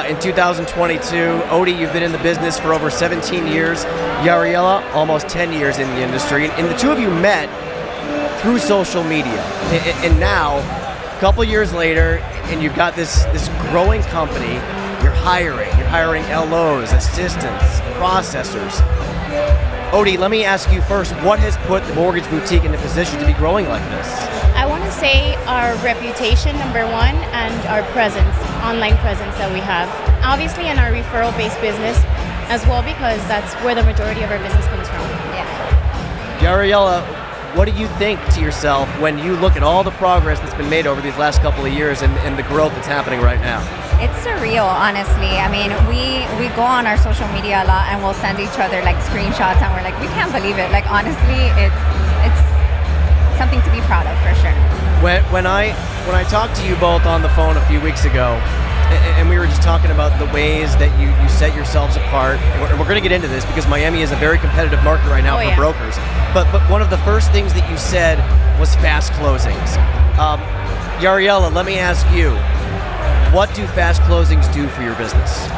in 2022. Odie, you've been in the business for over 17 years. Yariela, almost 10 years in the industry. And the two of you met through social media. And now, a couple years later, and you've got this growing company. You're hiring LOs, assistants, processors. Odie, let me ask you first, what has put the Mortgage Boutique in a position to be growing like this? I want to say our reputation, number one, and our presence, online presence that we have. Obviously, in our referral-based business as well, because that's where the majority of our business comes from. Yeah. Yariela, what do you think to yourself when you look at all the progress that's been made over these last couple of years and the growth that's happening right now? It's surreal, honestly. I mean, we go on our social media a lot and we'll send each other like screenshots and we're like, we can't believe it. Like, honestly, it's something to be proud of for sure. When I talked to you both on the phone a few weeks ago, and we were just talking about the ways that you set yourselves apart, and we're going to get into this because Miami is a very competitive market right now for brokers. But one of the first things that you said was fast closings. Yariela, let me ask you, what do fast closings do for your business?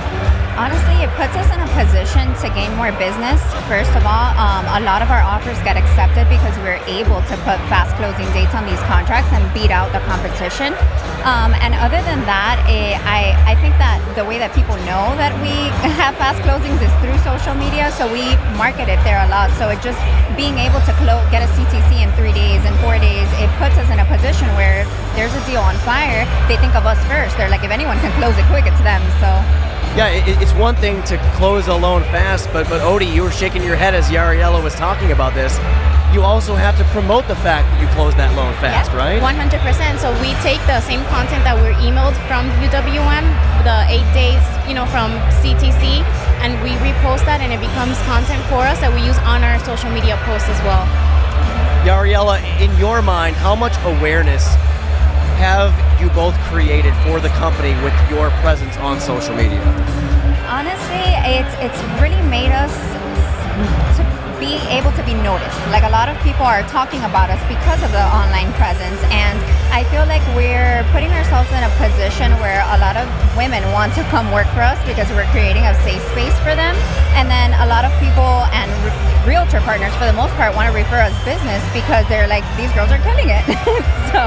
Honestly, it puts us in a position to gain more business. First of all, a lot of our offers get accepted because we're able to put fast closing dates on these contracts and beat out the competition. And other than that, I think that the way that people know that we have fast closings is through social media, so we market it there a lot. So it just being able to get a CTC in 3 days, in 4 days, it puts us in a position where if there's a deal on fire, they think of us first. They're like, if anyone can close it quick, it's them. So. Yeah, it's one thing to close a loan fast, but Odie, you were shaking your head as Yariela was talking about this. You also have to promote the fact that you closed that loan fast, right? 100%. So we take the same content that we're emailed from UWM, the 8 days, from CTC, and we repost that, and it becomes content for us that we use on our social media posts as well. Yariela, in your mind, how much awareness have you both created for the company with your presence on social media? Honestly, it's really made us to be able to be noticed. Like, a lot of people are talking about us because of the online presence, and I feel like we're putting ourselves in a position where a lot of women want to come work for us because we're creating a safe space for them. And then a lot of people and realtor partners, for the most part, want to refer us business because they're like, these girls are killing it. So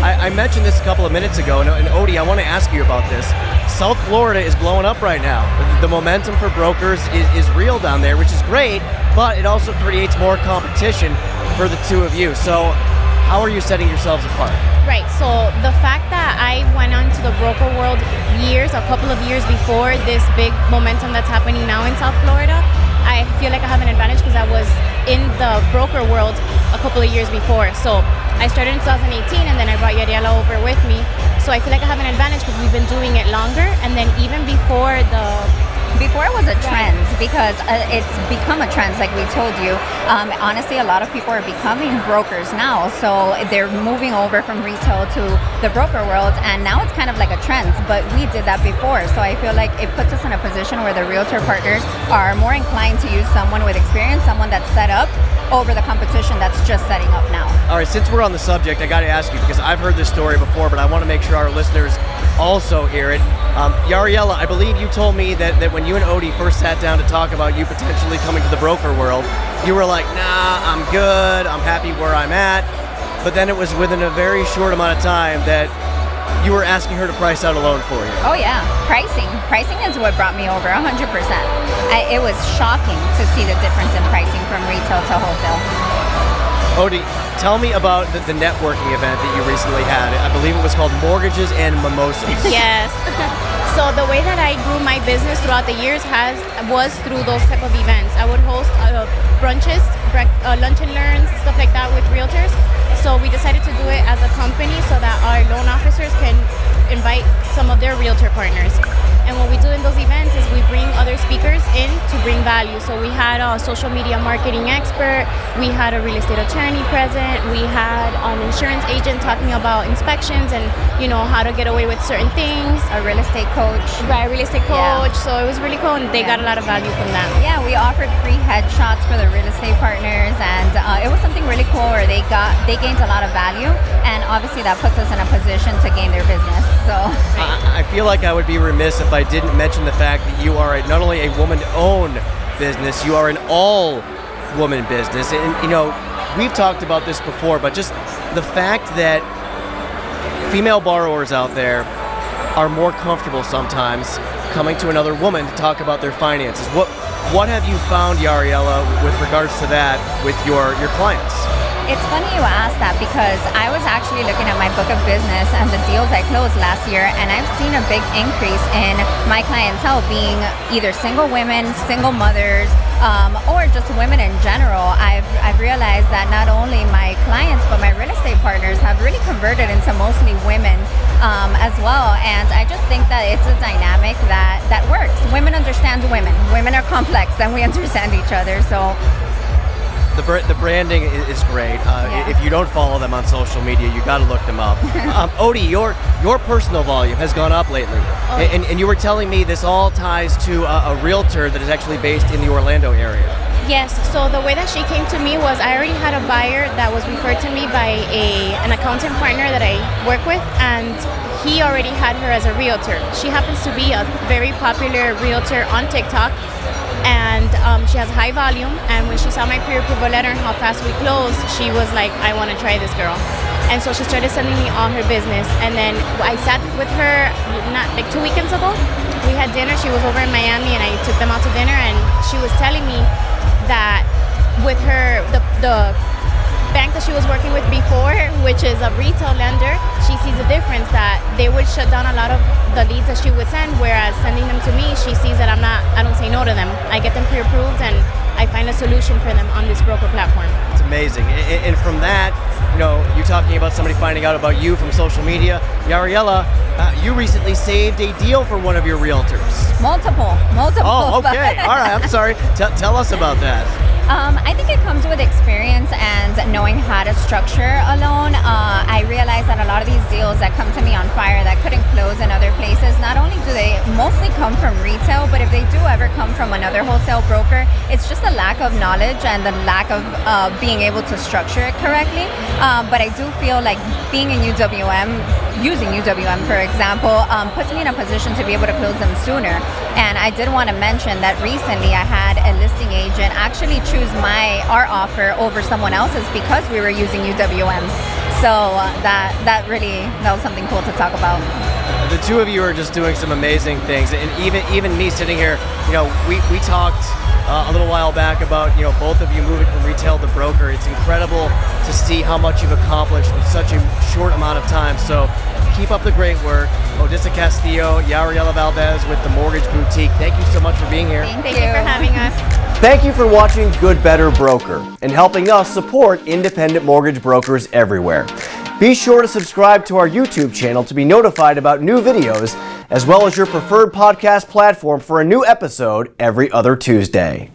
I mentioned this a couple of minutes ago, and Odie, I want to ask you about this. South Florida is blowing up right now. The momentum for brokers is real down there, which is great, but it also creates more competition for the two of you. So how are you setting yourselves apart? Right, so the fact that I went onto the broker world a couple of years before this big momentum that's happening now in South Florida, I feel like I have an advantage because I was in the broker world a couple of years before. So I started in 2018 and then I brought Yariela over with me. So I feel like I have an advantage because we've been doing it longer. And then even before it was a trend, because it's become a trend, like we told you. Honestly, a lot of people are becoming brokers now, so they're moving over from retail to the broker world, and now it's kind of like a trend, but we did that before. So I feel like it puts us in a position where the realtor partners are more inclined to use someone with experience, someone that's set up, over the competition that's just setting up now. All right, since we're on the subject, I got to ask you, because I've heard this story before, but I want to make sure our listeners also hear it. Yariela, I believe you told me that when you and Odie first sat down to talk about you potentially coming to the broker world, you were like, nah, I'm good, I'm happy where I'm at. But then it was within a very short amount of time that you were asking her to price out a loan for you. Oh yeah, pricing is what brought me over 100%. It was shocking to see the difference in pricing from retail to wholesale. Odie, tell me about the networking event that you recently had. I believe it was called Mortgages and Mimosas. Yes. So the way that I grew my business throughout the years was through those type of events. I would host brunches, lunch and learns, stuff like that with realtors. So we decided to do it as a company so that our loan officers can invite some of their realtor partners. And what we do in those events is we bring other speakers in to bring value. So we had a social media marketing expert, we had a real estate attorney present, we had an insurance agent talking about inspections and how to get away with certain things. A real estate coach. Right, a real estate coach. Yeah. So it was really cool and they got a lot of value from that. Yeah, we offered free headshots for the real estate partners and it was something really cool where they gained a lot of value and obviously that puts us in a position to gain their business. So I feel like I would be remiss if I didn't mention the fact that you are not only a woman-owned business, you are an all-woman business. And, we've talked about this before, but just the fact that female borrowers out there are more comfortable sometimes coming to another woman to talk about their finances. What have you found, Yariela, with regards to that with your clients? It's funny you asked that because I was actually looking at my book of business and the deals I closed last year, and I've seen a big increase in my clientele being either single women, single mothers, or just women in general. I've realized that not only my clients but my real estate partners have really converted into mostly women as well, and I just think that it's a dynamic that works. Women understand women. Women are complex and we understand each other, so. The branding is great. If you don't follow them on social media, you got to look them up. Odie, your personal volume has gone up lately, and you were telling me this all ties to a realtor that is actually based in the Orlando area. Yes. So the way that she came to me was I already had a buyer that was referred to me by an accountant partner that I work with, and he already had her as a realtor. She happens to be a very popular realtor on TikTok. And she has high volume, and when she saw my pre-approval letter and how fast we closed, she was like, I want to try this girl. And so she started sending me all her business, and then I sat with her not like 2 weekends ago. We had dinner. She was over in Miami and I took them out to dinner, and she was telling me that with her the bank that she was working with before, which is a retail lender, she sees a difference that they would shut down a lot of the leads that she would send, whereas sending them to me, she sees that I don't say no to them. I get them pre-approved and I find a solution for them on this broker platform. It's amazing. And from that, you talking about somebody finding out about you from social media, Yariela, you recently saved a deal for one of your realtors. Multiple. Oh, okay. All right. I'm sorry. Tell us about that. I think it comes with experience and knowing how to structure a loan. I realize that a lot of these deals that come to me on fire that couldn't close in other places, not only do they mostly come from retail, but if they do ever come from another wholesale broker, it's just a lack of knowledge and the lack of being able to structure it correctly. But I do feel like being in UWM, using UWM for example, puts me in a position to be able to close them sooner. And I did want to mention that recently I had a listing agent actually choose our offer over someone else's because we were using UWM. So that was something cool to talk about. The two of you are just doing some amazing things, and even me sitting here, we talked a little while back about both of you moving from retail to broker. It's incredible to see how much you've accomplished with such a short amount of time. So keep up the great work. Odysa Castillo, Yariela Valdes with the Mortgage Boutique. Thank you so much for being here. Thank you for having us. Thank you for watching Good Better Broker and helping us support independent mortgage brokers everywhere. Be sure to subscribe to our YouTube channel to be notified about new videos, as well as your preferred podcast platform for a new episode every other Tuesday.